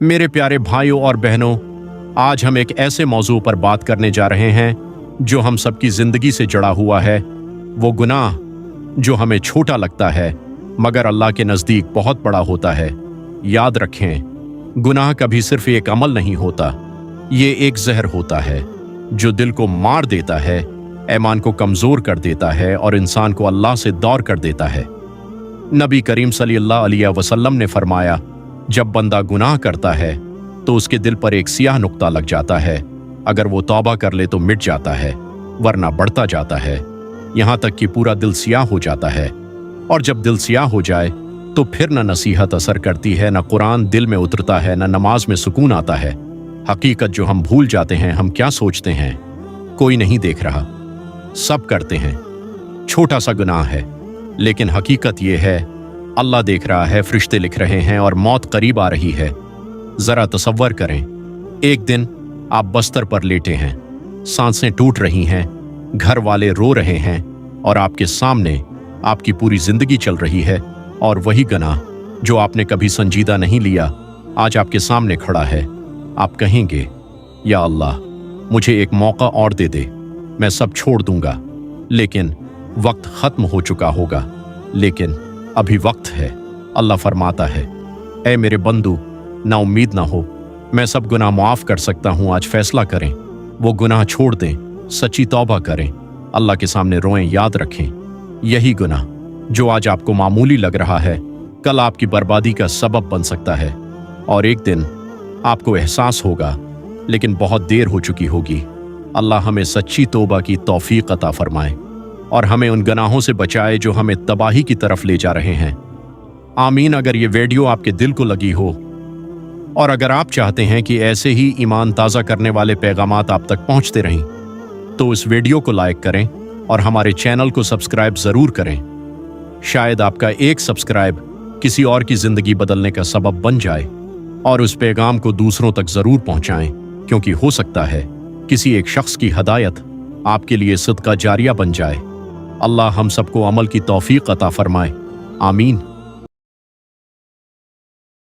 मेरे प्यारे भाइयों और बहनों, आज हम एक ऐसे मौजू पर बात करने जा रहे हैं जो हम सबकी जिंदगी से जुड़ा हुआ है। वो गुनाह जो हमें छोटा लगता है मगर अल्लाह के नज़दीक बहुत बड़ा होता है। याद रखें, गुनाह कभी सिर्फ एक अमल नहीं होता, ये एक जहर होता है जो दिल को मार देता है, ईमान को कमज़ोर कर देता है और इंसान को अल्लाह से दूर कर देता है। नबी करीम सल्लल्लाहु अलैहि वसल्लम ने फरमाया, जब बंदा गुनाह करता है तो उसके दिल पर एक सियाह नुक्ता लग जाता है। अगर वो तौबा कर ले तो मिट जाता है, वरना बढ़ता जाता है, यहाँ तक कि पूरा दिल सियाह हो जाता है। और जब दिल सियाह हो जाए तो फिर न नसीहत असर करती है, न कुरान दिल में उतरता है, न नमाज में सुकून आता है। हकीकत जो हम भूल जाते हैं, हम क्या सोचते हैं, कोई नहीं देख रहा, सब करते हैं। छोटा सा गुनाह है, लेकिन हकीकत ये है अल्लाह देख रहा है, फरिश्ते लिख रहे हैं और मौत करीब आ रही है। जरा तसव्वुर करें, एक दिन आप बस्तर पर लेटे हैं, सांसें टूट रही हैं, घर वाले रो रहे हैं और आपके सामने आपकी पूरी जिंदगी चल रही है और वही गुनाह जो आपने कभी संजीदा नहीं लिया आज आपके सामने खड़ा है। आप कहेंगे, या अल्लाह मुझे एक मौका और दे दे, मैं सब छोड़ दूंगा। लेकिन वक्त खत्म हो चुका होगा, लेकिन अभी वक्त है। अल्लाह फरमाता है, ऐ मेरे बंदू, ना उम्मीद ना हो, मैं सब गुनाह माफ कर सकता हूँ, आज फैसला करें, वो गुनाह छोड़ दें, सच्ची तौबा करें, अल्लाह के सामने रोएं। याद रखें, यही गुनाह जो आज आपको मामूली लग रहा है कल आपकी बर्बादी का सबब बन सकता है। और एक दिन आपको एहसास होगा, लेकिन बहुत देर हो चुकी होगी। अल्लाह हमें सच्ची तौबा की तौफीक अता फरमाए और हमें उन गुनाहों से बचाए जो हमें तबाही की तरफ ले जा रहे हैं। आमीन। अगर ये वीडियो आपके दिल को लगी हो और अगर आप चाहते हैं कि ऐसे ही ईमान ताज़ा करने वाले पैगामात आप तक पहुंचते रहें, तो इस वीडियो को लाइक करें और हमारे चैनल को सब्सक्राइब ज़रूर करें। शायद आपका एक सब्सक्राइब किसी और की ज़िंदगी बदलने का सबब बन जाए। और उस पैगाम को दूसरों तक ज़रूर पहुंचाएं, क्योंकि हो सकता है किसी एक शख्स की हदायत आपके लिए सदका जारिया बन जाए। अल्लाह हम सबको अमल की तौफीक अता फरमाए। आमीन।